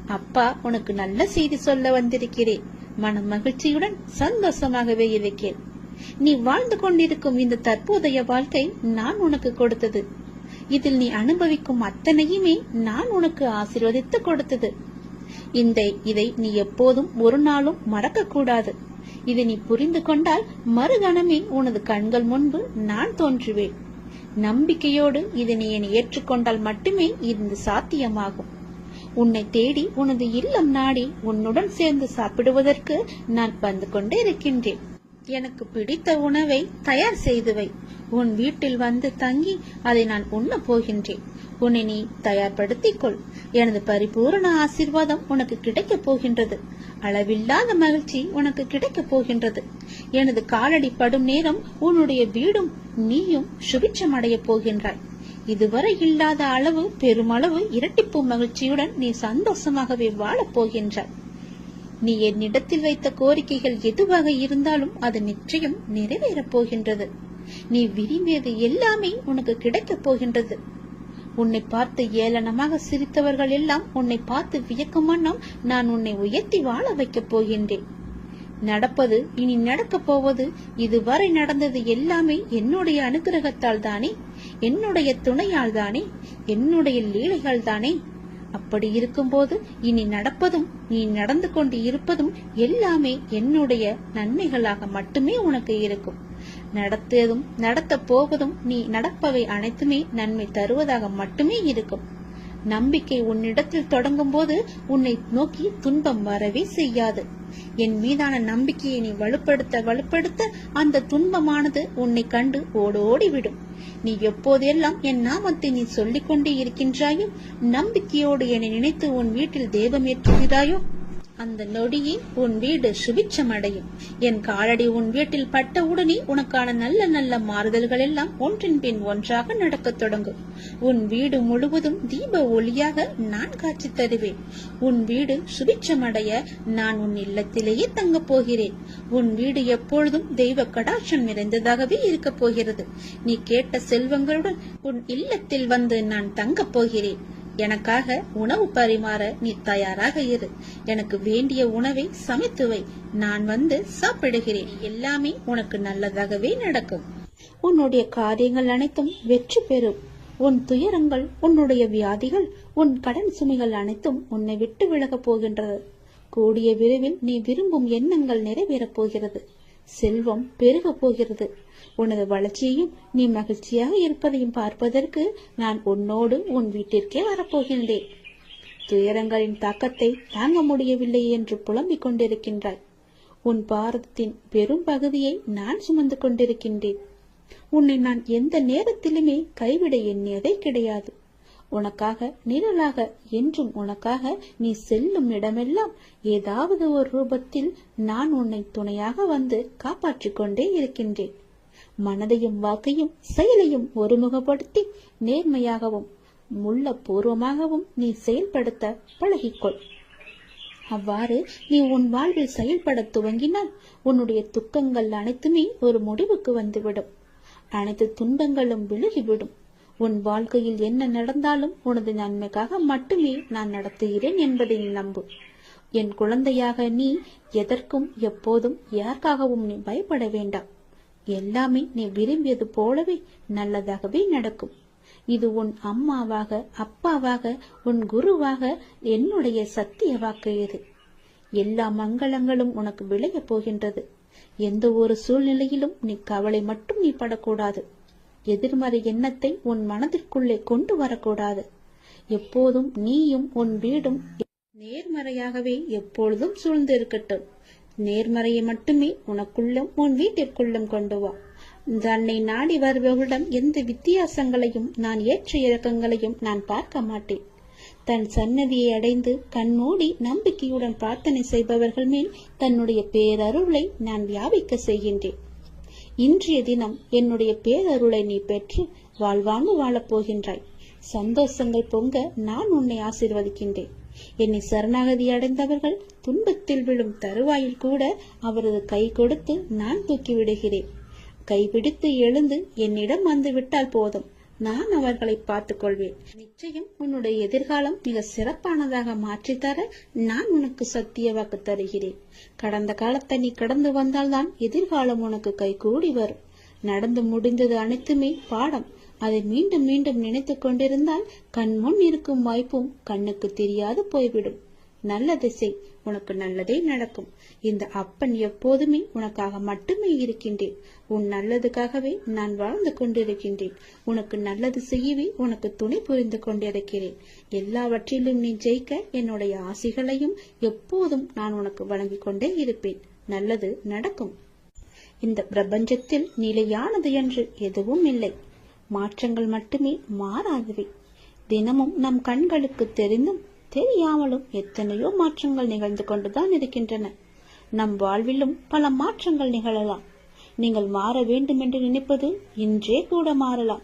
அப்பா உனக்கு நல்ல செய்தி சொல்ல வந்திருக்கிறேன். மன மகிழ்ச்சியுடன் சந்தோஷமாகவே இருக்கிறேன். நீ வாழ்ந்து கொண்டிருக்கும் இந்த தற்போதைய வாழ்க்கை நான் உனக்கு கொடுத்தது. இதில் நீ அனுபவிக்கும் அத்தனையுமே நான் உனக்கு ஆசீர்வதித்து கொடுத்தது. இதை நீ எப்போதும் ஒரு நாளும் மறக்க கூடாது. இதை நீ புரிந்து கொண்டால் மறுகணமே உனது கண்கள் முன்பு நான் தோன்றுவேன். நம்பிக்கையோடு இதை நீ ஏற்றுக்கொண்டால் மட்டுமே இது சாத்தியமாகும். உன்னை தேடி உனது இல்லம் நாடி உன்னுடன் சேர்ந்து சாப்பிடுவதற்கு நான் வந்து கொண்டே இருக்கின்றேன். எனக்கு பிடித்த உணவை தயார் செய்து வை. உன் வீட்டில் வந்து தங்கி அதை நான் உண்ண போகின்றேன். உன்னை நீ தயார்படுத்திக் கொள். எனது பரிபூரண ஆசீர்வாதம் உனக்கு கிடைக்கப் போகின்றது. அளவில்லாத மகிழ்ச்சி உனக்கு கிடைக்கப் போகின்றது. எனது காலடி படும் நேரம் உன்னுடைய வீடும் நீயும் சுபிட்சம் அடைய போகின்றாய். இதுவரை இல்லாத அளவு பெருமளவு இரட்டிப்பு மகிழ்ச்சியுடன் நீ சந்தோஷமாகவே வாழப் போகின்றாய். நீ என்னிடத்தில் வைத்த கோரிக்கைகள் எதுவாக இருந்தாலும் அது நிச்சயம் நிறைவேறப் போகின்றது. நீ விரும்பியது எல்லாமே உனக்கு கிடைக்கப் போகின்றது. உன்னை பார்த்து ஏளனமாக சிரித்தவர்கள் எல்லாம் உன்னை பார்த்து வியக்கும் வண்ணம் நான் உன்னை உயர்த்தி வாழ வைக்கப் போகின்றேன். நடப்பது இனி நடக்கப் போவது இதுவரை நடந்தது எல்லாமே என்னுடைய அனுகிரகத்தால் தானே, என்னுடைய துணையால் தானே, என்னுடைய லீலைகள் தானே. அப்படி இருக்கும்போது இனி நடப்பதும் நீ நடந்து கொண்டு இருப்பதும் எல்லாமே என்னுடைய நன்மைகளாக மட்டுமே உனக்கு இருக்கும். நடத்ததும் நடத்த போவதும் நீ நடப்பவை அனைத்துமே நன்மை தருவதாக மட்டுமே இருக்கும். நம்பிக்கை உன்னிடத்தில் தொடங்கும் போது உன்னை நோக்கி துன்பம் வரவே செய்யாது. என் மீதான நம்பிக்கையை நீ வலுப்படுத்த அந்த துன்பமானது உன்னை கண்டு ஓடோடிவிடும். நீ எப்போதெல்லாம் என் நாமத்தை நீ சொல்லிக் கொண்டே இருக்கின்றாயோ, நம்பிக்கையோடு என்னை நினைத்து உன் வீட்டில் தெய்வம் ஏற்றுகிறாயோ, அந்த நொடியே உன் வீடு சுபிட்சம் அடையும். என் காலடி உன் வீட்டில் பட்டவுடனே உனக்கான நல்ல நல்ல மாறுதல்கள் எல்லாம் ஒன்றின் பின் ஒன்றாக நடக்கத் தொடங்கும். உன் வீடு முழுவதும் தீப ஒளியாக நான் காட்சி தருவேன். உன் வீடு சுபிட்சம் அடைய நான் உன் இல்லத்திலேயே தங்கப் போகிறேன். உன் வீடு எப்பொழுதும் தெய்வ கடாட்சம் நிறைந்ததாகவே இருக்கப் போகிறது. நீ கேட்ட செல்வங்களுடன் உன் இல்லத்தில் வந்து நான் தங்கப் போகிறேன். எனக்காக உணவு பரிமாற நீ தயாராக இரு. எனக்கு வேண்டிய உணவை சமைத்து வை. நான் வந்து சாப்பிடுகிறேன். எல்லாமே உனக்கு நல்லதாகவே நடக்கும். உன்னுடைய காரியங்கள் அனைத்தும் வெற்றி பெறும். உன் துயரங்கள், உன்னுடைய வியாதிகள், உன் கடன் சுமைகள் அனைத்தும் உன்னை விட்டு விலகப் போகின்றது. கூடிய விரைவில் நீ விரும்பும் எண்ணங்கள் நிறைவேறப் போகிறது. செல்வம் பெருக போகிறது. உனது வளர்ச்சியையும் நீ மகிழ்ச்சியாக இருப்பதையும் பார்ப்பதற்கு நான் உன்னோடு உன் வீட்டிற்கே வரப்போகின்றேன். துயரங்களின் தாக்கத்தை தாங்க முடியவில்லை என்று புலம்பிக் கொண்டிருக்கின்றாய். உன் பாரதத்தின் பெரும் பகுதியை நான் சுமந்து கொண்டிருக்கின்றேன். உன்னை நான் எந்த நேரத்திலுமே கைவிட எண்ணியதே கிடையாது. உனக்காக நிழலாக என்றும் உனக்காக நீ செல்லும் இடமெல்லாம் ஏதாவது ஒரு ரூபத்தில் நான் உன்னை துணையாக வந்து காப்பாற்றிக் கொண்டே இருக்கின்றேன். மனதையும் வாக்கையும் செயலையும் ஒருமுகப்படுத்தி நேர்மையாகவும் முள்ள பூர்வமாகவும் நீ செயல்படுத்த பழகிக்கொள். அவ்வாறு நீ உன் வாழ்வில் செயல்பட துவங்கினால் உன்னுடைய துக்கங்கள் அனைத்துமே ஒரு முடிவுக்கு வந்துவிடும். அனைத்து துன்பங்களும் விலகிவிடும். உன் வாழ்க்கையில் என்ன நடந்தாலும் உனது நன்மைக்காக மட்டுமே நான் நடத்துகிறேன் என்பதை நம்பு. என் குழந்தையாக நீ எதற்கும் எப்போதும் யாருக்காகவும் நீ பயப்பட வேண்டாம். எல்லாமே நீ விரும்பியது போலவே நல்லதாகவே நடக்கும். இது உன் அம்மாவாக, அப்பாவாக, உன் குருவாக என்னுடைய சத்திய வாக்கு. இது எல்லா மங்களங்களும் உனக்கு விளைய போகின்றது. எந்த ஒரு சூழ்நிலையிலும் நீ கவலை மட்டும் நீ படக்கூடாது. எதிர்மறை எண்ணத்தை உன் மனதிற்குள்ளே கொண்டு வரக்கூடாது. எப்போதும் நீயும் உன் வீடும் நேர்மறையாகவே எப்பொழுதும் சூழ்ந்து இருக்கட்டும். நேர்மறையை மட்டுமே உனக்குள்ளும் உன் வீட்டிற்குள்ளும் கொண்டு வா. தன்னை நாடி வருபவர்களிடம் எந்த வித்தியாசங்களையும் நான் ஏற்ற இறக்கங்களையும் நான் பார்க்க மாட்டேன். தன் சன்னதியை அடைந்து கண்மூடி நம்பிக்கையுடன் பிரார்த்தனை செய்பவர்கள் மேல் தன்னுடைய பேரருளை நான் வியாபிக்க செய்கின்றேன். இன்றைய தினம் என்னுடைய பேரருளை நீ பெற்று வாழ்வாங்கு வாழப் போகின்றாய். சந்தோஷங்கள் பொங்க நான் உன்னை ஆசீர்வதிக்கின்றேன். என்னை சரணாகதி அடைந்தவர்கள் துன்பத்தில் விழும் தருவாயில் கூட அவரது கை கொடுத்து நான் தூக்கி விடுகிறேன். கைபிடித்து எழுந்து என்னிடம் வந்து விட்டால் போதும். நான் அவர்களை பார்த்துக் கொள்வேன். நிச்சயம் உன்னுடைய எதிர்காலம் மிக சிறப்பானதாக மாற்றித்தர நான் உனக்கு சத்திய வாக்கு தருகிறேன். கடந்த காலத்தை நீ கடந்து வந்தால்தான் எதிர்காலம் உனக்கு கைகூடி வரும். நடந்து முடிந்தது அனைத்துமே பாடம். அதை மீண்டும் மீண்டும் நினைத்து கொண்டிருந்தால் கண்முன் இருக்கும் வாய்ப்பும் கண்ணுக்கு தெரியாது போய்விடும். நல்லதை செய், உனக்கு நல்லதே நடக்கும். இந்த அப்பன் எப்போதுமே உனக்காக மட்டுமே இருக்கின்றேன். உன் நல்லதுக்காகவே நான் வாழ்ந்து கொண்டிருக்கின்றேன். உனக்கு நல்லது செய்யவே உனக்கு துணை புரிந்து கொண்டிருக்கிறேன். எல்லாவற்றிலும் நீ ஜெயிக்க என்னுடைய ஆசைகளையும் எப்போதும் நான் உனக்கு வழங்கிக் கொண்டே இருப்பேன். நல்லது நடக்கும். இந்த பிரபஞ்சத்தில் நிலையானது என்று எதுவும் இல்லை. மாற்றங்கள் மட்டுமே மாறாதவை. தினமும் நம் கண்களுக்கு தெரிந்தும் தெரியாமலும் எத்தனையோ மாற்றங்கள் நிகழ்ந்து கொண்டுதான் இருக்கின்றன. நம் வாழ்விலும் பல மாற்றங்கள் நிகழலாம். நீங்கள் மாற வேண்டும் என்று நினைப்பது இன்றே கூட மாறலாம்.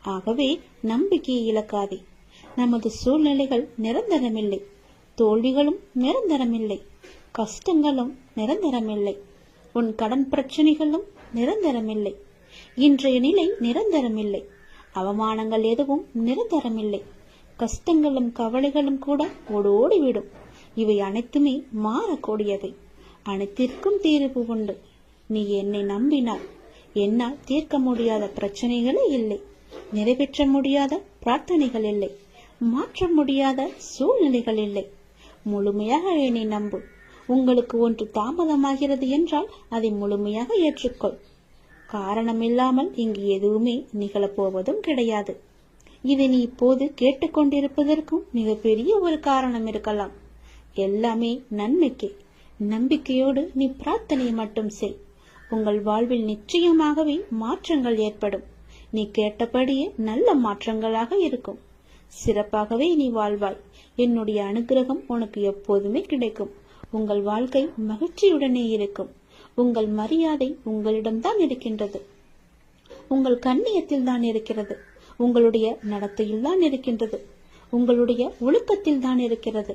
ஆகவே நம்பிக்கையை இழக்காதே. நமது சூழ்நிலைகள் நிரந்தரமில்லை. தோல்விகளும் நிரந்தரமில்லை. கஷ்டங்களும் நிரந்தரமில்லை. உன் கடன் பிரச்சனைகளும் நிரந்தரமில்லை. இன்றைய நிலை நிரந்தரமில்லை. அவமானங்கள் எதுவும் நிரந்தரமில்லை. கஷ்டங்களும் கவலைகளும் கூட ஓடோடிவிடும். இவை அனைத்துமே மாறக்கூடியவை. அனைத்திற்கும் தீர்வு உண்டு. நீ என்னை நம்பினால் என்னால் தீர்க்க முடியாத பிரச்சனைகளே இல்லை. நிறைவேற்ற முடியாத பிரார்த்தனைகள் இல்லை. மாற்ற முடியாத சூழ்நிலைகள் இல்லை. முழுமையாக என்னை நம்பு. உங்களுக்கு ஒன்று தாமதமாகிறது என்றால் அதை முழுமையாக ஏற்றுக்கொள். காரணமில்லாமல் இங்கு எதுவுமே நிகழப்போவதும் கிடையாது. இதை நீ இப்போது கேட்டுக்கொண்டிருப்பதற்கும் மிகப்பெரிய ஒரு காரணம் இருக்கலாம். எல்லாமே நன்மைக்கே. நம்பிக்கையோடு நீ பிரார்த்தனை மட்டும் செய். உங்கள் வாழ்வில் நிச்சயமாகவே மாற்றங்கள் ஏற்படும். நீ கேட்டபடியே நல்ல மாற்றங்களாக இருக்கும். சிறப்பாகவே நீ வாழ்வாய். என்னுடைய அனுகிரகம் உனக்கு எப்போதுமே கிடைக்கும். உங்கள் வாழ்க்கை மகிழ்ச்சியுடனே இருக்கும். உங்கள் மரியாதை உங்களிடம்தான் இருக்கின்றது. உங்கள் கண்ணியத்தில் தான் இருக்கிறது. உங்களுடைய நடத்தையில் தான் இருக்கின்றது. உங்களுடைய ஒழுக்கத்தில் தான் இருக்கிறது.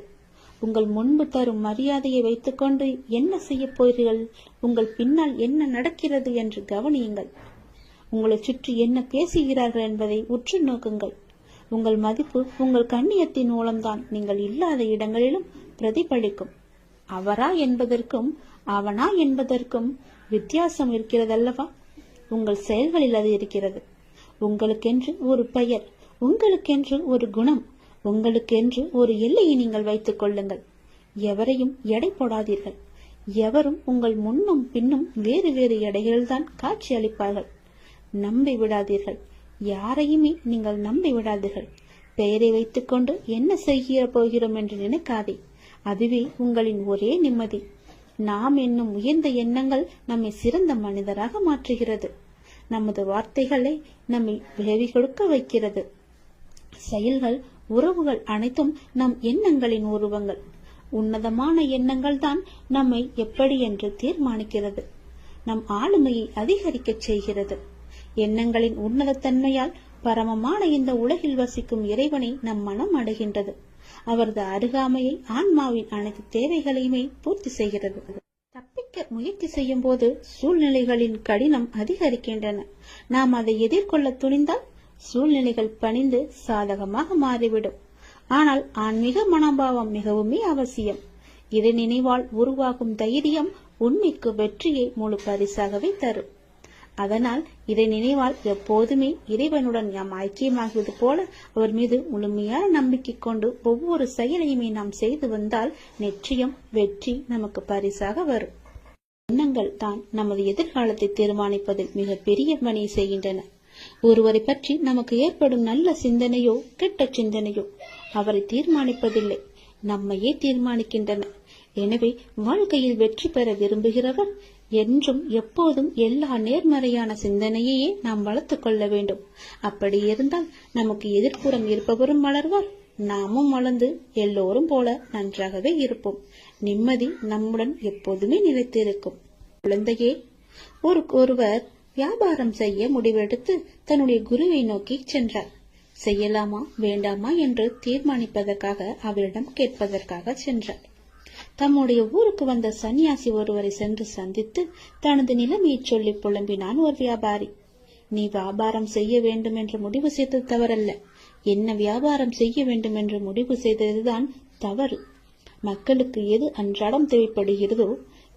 உங்கள் முன்பு தரும் மரியாதையை வைத்துக்கொண்டு என்ன செய்ய போகிறீர்கள்? உங்கள் பின்னால் என்ன நடக்கிறது என்று கவனியுங்கள். உங்களை சுற்றி என்ன பேசுகிறார்கள் என்பதை உற்று நோக்குங்கள். உங்கள் மதிப்பு உங்கள் கண்ணியத்தின் மூலம்தான் நீங்கள் இல்லாத இடங்களிலும் பிரதிபலிக்கும். அவரா என்பதற்கும் அவனா என்பதற்கும் வித்தியாசம் இருக்கிறதல்லவா? உங்கள் செயல்களில் அது இருக்கிறது. உங்களுக்கென்று ஒரு பெயர், உங்களுக்கென்று ஒரு குணம், உங்களுக்கென்று ஒரு எல்லையை நீங்கள் வைத்துக் கொள்ளுங்கள். எவரையும் எடை போடாதீர்கள். எவரும் உங்கள் முன்னும் பின்னும் வேறு வேறு எடைகளில்தான் காட்சி அளிப்பார்கள். நம்பி விடாதீர்கள். யாரையுமே நீங்கள் நம்பி விடாதீர்கள். பெயரை வைத்துக்கொண்டு என்ன செய்ய போகிறோம் என்று நினைக்காதே. அதுவே உங்களின் ஒரே நிம்மதி. நாம் என்னும் உயர்ந்த எண்ணங்கள் நம்மை சிறந்த மனிதராக மாற்றுகிறது. நமது வார்த்தைகளை நம்மை விளைவி கொடுக்க வைக்கிறது. செயல்கள், உறவுகள் அனைத்தும் நம் எண்ணங்களின் உருவங்கள். உன்னதமான எண்ணங்கள் தான் நம்மை எப்படி என்று தீர்மானிக்கிறது. நம் ஆளுமையை அதிகரிக்க செய்கிறது. எண்ணங்களின் உன்னதத்தன்மையால் பரமமான இந்த உலகில் வசிக்கும் இறைவனை நம் மனம் அடைகின்றது. அவரது அருகாமையை ஆன்மாவின் அனைத்து தேவைகளையுமே பூர்த்தி செய்கிறது. தப்பிக்க முயற்சி செய்யும் போது சூழ்நிலைகளின் கடினம் அதிகரிக்கின்றன. நாம் அதை எதிர்கொள்ள துணிந்தால் சூழ்நிலைகள் பணிந்து சாதகமாக மாறிவிடும். ஆனால் ஆன்மீக மனோபாவம் மிகவுமே அவசியம். இறை நினைவால் உருவாகும் தைரியம் உண்மைக்கு வெற்றியை முழு பரிசாகவே தரும். அதனால் இறை நினைவால் எப்போதுமே இறைவனுடன் நாம் ஐக்கியமாகுவது போல அவர் மீது முழுமையான நம்பிக்கை கொண்டு ஒவ்வொரு செயலையுமே நாம் செய்து வந்தால் நிச்சயம் வெற்றி நமக்கு பரிசாக வரும். எண்ணங்கள் தான் நமது எதிர்காலத்தை தீர்மானிப்பதில் மிக பெரிய பணியை செய்கின்றன. ஒருவரை பற்றி நமக்கு ஏற்படும் நல்ல சிந்தனையோ கெட்ட சிந்தனையோ அவரை தீர்மானிப்பதில்லை, நம்மையே தீர்மானிக்கின்றன. எனவே வாழ்க்கையில் வெற்றி பெற விரும்புகிறவர் என்றும் எப்போதும் எல்லா நேர்மறையான சிந்தனையையே நாம் வளர்த்துக் கொள்ள வேண்டும். அப்படி இருந்தால் நமக்கு எதிர்ப்புறம் இருப்பவரும் வளர்வார், நாமும் வளர்ந்து எல்லோரும் போல நன்றாகவே இருப்போம். நிம்மதி நம்முடன் எப்போதுமே நிலைத்திருக்கும். குழந்தையே, ஒருவர் வியாபாரம் செய்ய முடிவெடுத்து தன்னுடைய குருவை நோக்கி சென்றார். செய்யலாமா வேண்டாமா என்று தீர்மானிப்பதற்காக அவரிடம் கேட்பதற்காக சென்றார். தம்முடைய ஊருக்கு வந்த சன்னியாசி ஒருவரை சென்று சந்தித்து தனது நிலைமையை சொல்லி புலம்பினான் ஒரு வியாபாரி. நீ வியாபாரம் செய்ய வேண்டும் என்று முடிவு செய்தது தவறல்ல, என்ன வியாபாரம் செய்ய வேண்டும் என்று முடிவு செய்ததுதான் தவறு. மக்களுக்கு எது அன்றாடம் தேவைப்படுகிறதோ,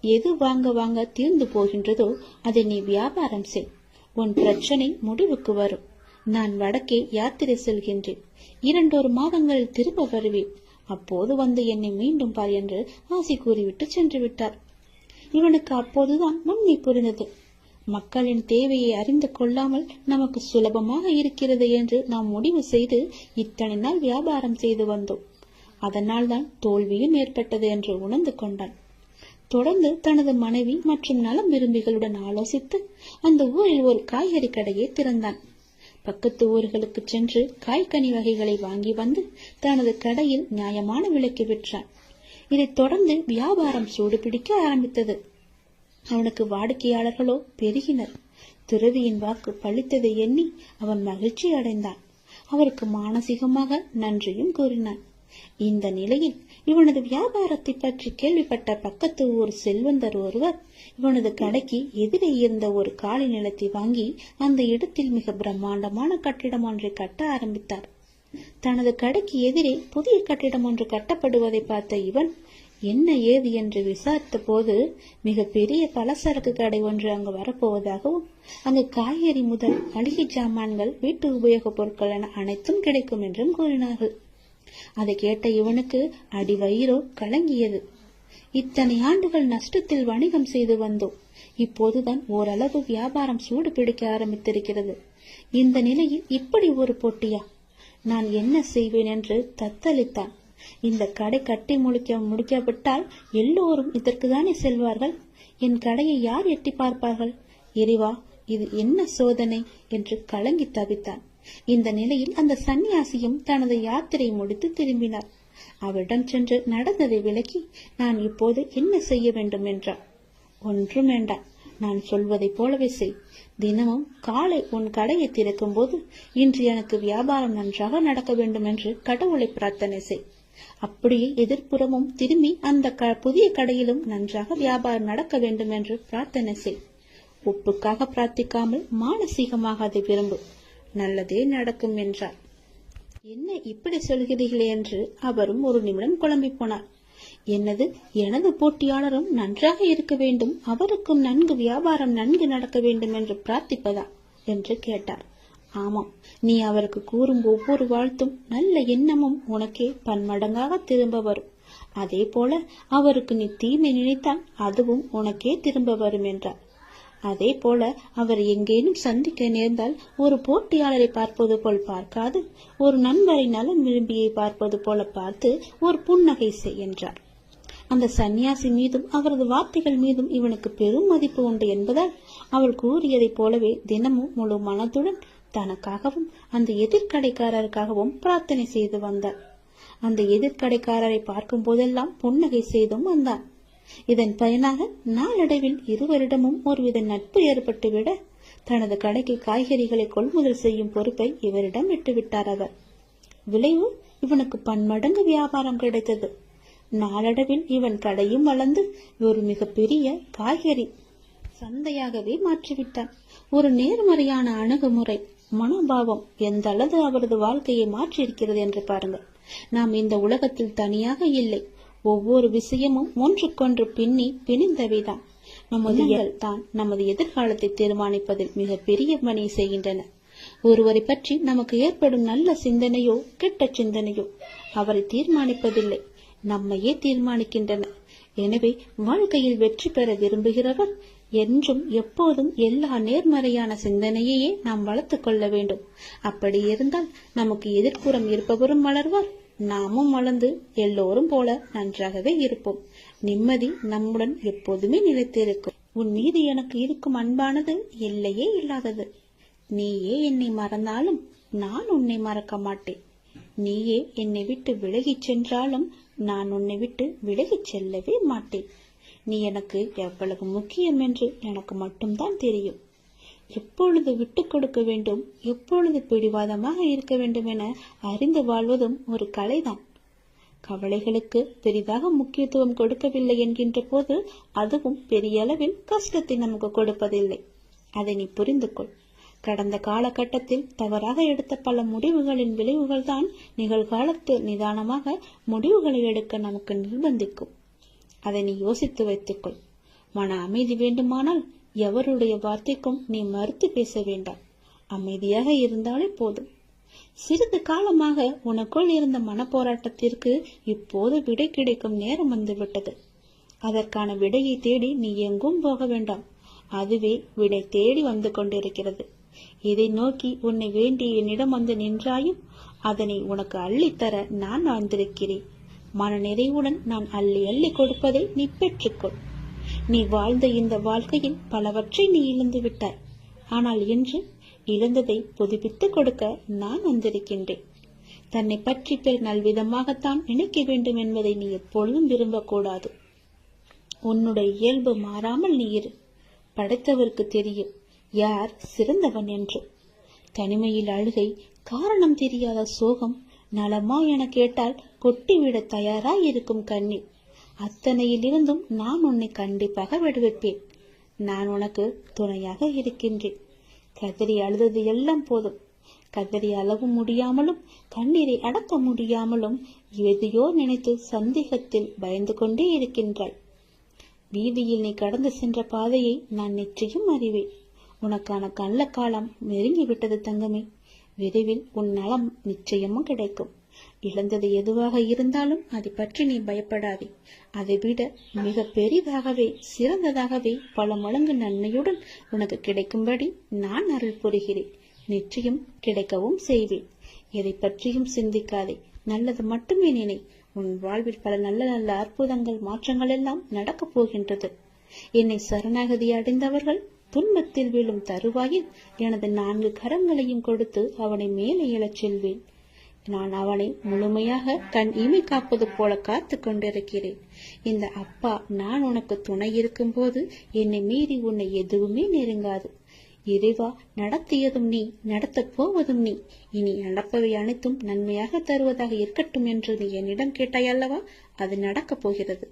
எது வாங்க வாங்க தீர்ந்து போகின்றதோ அதை நீ வியாபாரம் செய். உன் பிரச்சனை முடிவுக்கு வரும். நான் வடக்கே யாத்திரை செல்கின்றேன். 2 மாதங்களில் திரும்ப வருவேன். அப்போது வந்து என்னை மீண்டும் பார் என்று ஆசி கூறிவிட்டு சென்று விட்டார். இவனுக்கு அப்போதுதான் உண்மை புரிந்தது. மக்களின் தேவையை அறிந்து கொள்ளாமல் நமக்கு சுலபமாக இருக்கிறது என்று நாம் முடிவு செய்து இத்தனை நாள் வியாபாரம் செய்து வந்தோம். அதனால்தான் தோல்வியும் ஏற்பட்டது என்று உணர்ந்து கொண்டான். தொடர்ந்து தனது மனைவி மற்றும் நலம் விரும்பிகளுடன் ஆலோசித்து அந்த ஊரில் ஒரு காய்கறி கடையை திறந்தான். பக்கத்து ஊர்களுக்கு சென்று காய்கனி வகைகளை வாங்கி வந்து தனது கடையில் நியாயமான விலைக்கு விற்றான். இதைத் தொடர்ந்து வியாபாரம் சூடுபிடிக்க ஆரம்பித்தது. அவனுக்கு வாடிக்கையாளர்களோ பெருகினர். துறவியின் வாக்கு பழித்ததை எண்ணி அவன் மகிழ்ச்சி அடைந்தான். அவருக்கு மானசீகமாக நன்றியும் கூறினான். இந்த நிலையில் இவனது வியாபாரத்தை பற்றி கேள்விப்பட்ட பக்கத்து ஊர் செல்வந்தர் ஒருவர் இவனது கடைக்கு எதிரே இருந்த ஒரு காலி நிலத்தை வாங்கி அந்த இடத்தில் மிக பிரம்மாண்டமான கட்டிடம் ஒன்றை கட்ட ஆரம்பித்தார். தனது கடைக்கு எதிரே புதிய கட்டிடம் ஒன்று கட்டப்படுவதை பார்த்த இவன் என்ன ஏது என்று விசாரித்த போது மிக பெரிய பலசரக்கு கடை ஒன்று அங்கு வரப்போவதாகவும் அங்கு காய்கறி முதல் மளிகை சாமான்கள், வீட்டு உபயோகப் பொருட்கள் என அனைத்தும் கிடைக்கும் என்றும் கூறினார்கள். அதை கேட்ட இவனுக்கு அடிவயிறோ கலங்கியது. இத்தனை ஆண்டுகள் நஷ்டத்தில் வணிகம் செய்து வந்தோம். இப்போதுதான் ஓரளவு வியாபாரம் சூடு பிடிக்க ஆரம்பித்திருக்கிறது. இந்த நிலையில் இப்படி ஒரு போட்டியா? நான் என்ன செய்வேன் என்று தத்தளித்தான். இந்த கடை கட்டி முடிக்காவிட்டால் எல்லோரும் இதற்குதானே செல்வார்கள். என் கடையை யார் எட்டி பார்ப்பார்கள்? இறைவா, இது என்ன சோதனை என்று கலங்கி தவித்தான். இந்த நிலையில் அந்த சன்னியாசியும் தனது யாத்திரை முடித்து திரும்பினார். அவரிடம் சென்று நடந்ததை விளக்கி, நான் இப்போது என்ன செய்ய வேண்டும் என்றார். ஒன்றும் வேண்டாம், நான் சொல்வதை போலவே செய். தினமும் காலை உன் கடையை திறக்கும் போது இன்று எனக்கு வியாபாரம் நன்றாக நடக்க வேண்டும் என்று கடவுளை பிரார்த்தனை செய். அப்படியே எதிர்ப்புறமும் திரும்பி அந்த புதிய கடையிலும் நன்றாக வியாபாரம் நடக்க வேண்டும் என்று பிரார்த்தனை செய். ஒப்புக்காக பிரார்த்திக்காமல் மானசீகமாக அதை விரும்பு. நல்லதே நடக்கும் என்றார். என்ன இப்படி சொல்கிறீர்களே என்று அவரும் ஒரு நிமிடம் குழம்பி போனார். என்னது, எனது போட்டியாளரும் நன்றாக இருக்க வேண்டும், அவருக்கும் நன்கு வியாபாரம் நன்கு நடக்க வேண்டும் என்று பிரார்த்திப்பதா என்று கேட்டார். ஆமாம், நீ அவருக்கு கூறும் ஒவ்வொரு வாழ்த்தும் நல்ல எண்ணமும் உனக்கே பன்மடங்காக திரும்ப வரும். அதே போல அவருக்கு நீ தீமை நினைத்தால் அதுவும் உனக்கே திரும்ப வரும் என்றார். அதே போல அவர் எங்கேனும் சந்திக்க நேர்ந்தால் ஒரு போட்டியாளரை பார்ப்பது போல் பார்க்காது, ஒரு நண்பரை நலம் விரும்பியை பார்ப்பது போல பார்த்து ஒரு புன்னகை செய் என்றார். அந்த சன்னியாசி மீதும் அவரது வார்த்தைகள் மீதும் இவனுக்கு பெரும் மதிப்பு உண்டு என்பதால் அவர் கூறியதை போலவே தினமும் முழு மனதுடன் தனக்காகவும் அந்த எதிர்கடைக்காரருக்காகவும் பிரார்த்தனை செய்து வந்தார். அந்த எதிர்கடைக்காரரை பார்க்கும் போதெல்லாம் புன்னகை செய்தும் வந்தான். இதன் பயனாக நாளடைவில் இருவரிடமும் ஒருவித நட்பு ஏற்பட்டுவிட தனது கடைக்கு காய்கறிகளை கொள்முதல் செய்யும் பொறுப்பை இவரிடம் விட்டுவிட்டார் அவர். விளைவு, இவனுக்கு பன்மடங்கு வியாபாரம் கிடைத்தது. நாளடைவில் இவன் கடையும் வளர்ந்து ஒரு மிகப்பெரிய காய்கறி சந்தையாகவே மாற்றிவிட்டான். ஒரு நேர்மறையான அணுகுமுறை, மனோபாவம் எந்த அளவு அவரது வாழ்க்கையை மாற்றியிருக்கிறது என்று பாருங்கள். நாம் இந்த உலகத்தில் தனியாக இல்லை. ஒவ்வொரு விஷயமும் ஒன்றுக்கொன்று பிணிந்தவைதான். நமது தான் நமது எதிர்காலத்தை தீர்மானிப்பதில் மிக பெரிய பணி செய்கின்றன. ஒருவரை பற்றி நமக்கு ஏற்படும் நல்ல சிந்தனையோ கெட்ட சிந்தனையோ அவரை தீர்மானிப்பதில்லை, நம்மையே தீர்மானிக்கின்றன. எனவே வாழ்க்கையில் வெற்றி பெற விரும்புகிறவர் என்றும் எப்போதும் எல்லா நேர்மறையான சிந்தனையையே நாம் வளர்த்துக் கொள்ள வேண்டும். அப்படி இருந்தால் நமக்கு எதிர்ப்புறம் இருப்பவரும் வளர்வார், நாமும் வளர்ந்து எல்லோரும் போல நன்றாகவே இருப்போம். நிம்மதி நம்முடன் எப்போதுமே நிலைத்திருக்கும். உன் மீது எனக்கு இருக்கும் அன்பானது எல்லையே இல்லாதது. நீயே என்னை மறந்தாலும் நான் உன்னை மறக்க மாட்டேன். நீயே என்னை விட்டு விலகிச் சென்றாலும் நான் உன்னை விட்டு விலகிச் செல்லவே மாட்டேன். நீ எனக்கு எவ்வளவு முக்கியம் என்று எனக்கு மட்டும்தான் தெரியும். எப்பொழுது விட்டு கொடுக்க வேண்டும், எப்பொழுது பிடிவாதமாக இருக்க வேண்டும் என அறிந்து வாழ்வதும் ஒரு கலைதான். கவலைகளுக்கு பெரிதாக முக்கியத்துவம் கொடுக்கவில்லை என்கின்ற போது அதுவும் பெரிய அளவில் கஷ்டத்தை நமக்கு கொடுப்பதில்லை. அதை நீ புரிந்து கொள். கடந்த காலகட்டத்தில் தவறாக எடுத்த பல முடிவுகளின் விளைவுகள் தான் நிகழ்காலத்தில் நிதானமாக முடிவுகளை எடுக்க நமக்கு நிர்பந்திக்கும். அதை நீ யோசித்து வைத்துக்கொள். மன அமைதி வேண்டுமானால் எவருடைய வார்த்தைக்கும் நீ மறுத்து பேச வேண்டாம். அமைதியாக இருந்தாலே போதும். சிறிது காலமாக உனக்குள் இருந்த மனப்போராட்டத்திற்கு இப்போது விடை கிடைக்கும் நேரம் வந்துவிட்டது. அதற்கான விடையை தேடி நீ எங்கும் போக வேண்டாம். அதுவே விடை தேடி வந்து கொண்டிருக்கிறது. இதை நோக்கி உன்னை வேண்டி என்னிடம் வந்து நின்றாயும் அதனை உனக்கு அள்ளித்தர நான் வந்திருக்கிறேன். மன நிறைவுடன் நான் அள்ளி அள்ளி கொடுப்பதை நீ பெற்றுக்கொள். நீ வாழ்ந்த இந்த வாழ்க்கையில் பலவற்றை நீ இழந்து விட்டாய். ஆனால் இன்று இழந்ததை புதுப்பித்துக் கொடுக்க நான் வந்திருக்கின்றேன். தன்னை பற்றி பிறர் நல்விதமாகத்தான் நினைக்க வேண்டும் என்பதை நீ எப்பொழுதும் விரும்பக்கூடாது. உன்னுடைய இயல்பு மாறாமல் நீ இரு. படைத்தவருக்கு தெரியும் யார் சிறந்தவன் என்று. தனிமையில் அழுகை, காரணம் தெரியாத சோகம், நலமா என கேட்டால் கொட்டிவிட தயாராய் இருக்கும் கண்ணீர், அத்தனையிலிருந்தும் நான் உன்னை கண்டிப்பாக விடுவிப்பேன். நான் உனக்கு துணையாக இருக்கின்றேன். கதறி அழுதது எல்லாம் போதும். கதறி அளவு முடியாமலும் கண்ணீரை அடக்க முடியாமலும் எதையோ நினைத்து சந்தேகத்தில் பயந்து கொண்டே இருக்கின்றாய். வீதியில் நீ கடந்து சென்ற பாதையை நான் நிச்சயம் அறிவேன். உனக்கான கள்ள காலம் நெருங்கிவிட்டது தங்கமே. விரைவில் உன் நலம் நிச்சயமும் கிடைக்கும். இழந்தது எதுவாக இருந்தாலும் அதை பற்றி நீ பயப்படாதே. அதை விட மிக பெரிதாகவே சிறந்ததாகவே பல மடங்கு நன்மையுடன் உனக்கு கிடைக்கும்படி நான் அருள் புரிகிறேன். நிச்சயம் கிடைக்கவும் செய்வேன். எதை பற்றியும் சிந்திக்காதே. நல்லது மட்டுமே நினை. உன் வாழ்வில் பல நல்ல நல்ல அற்புதங்கள் மாற்றங்கள் எல்லாம் நடக்கப் போகின்றது. என்னை சரணாகதி அடைந்தவர்கள் துன்பத்தில் விழும் தருவாயில் எனது 4 கரங்களையும் கொடுத்து அவனை மேலே எழச் செல்வேன். நான் அவனை முழுமையாக கண் இமை காப்பது போல காத்து கொண்டிருக்கிறேன். இந்த அப்பா நான் உனக்கு துணை இருக்கும் போது என்னை மீறி உன்னை எதுவுமே நெருங்காது. இறைவா, நடத்தியதும் நீ, நடத்தப் போவதும் நீ. இனி நடப்பவை அனைத்தும் நன்மையாக தருவதாக இருக்கட்டும் என்று நீ என்னிடம் கேட்டாய் அல்லவா? அது நடக்கப் போகிறது.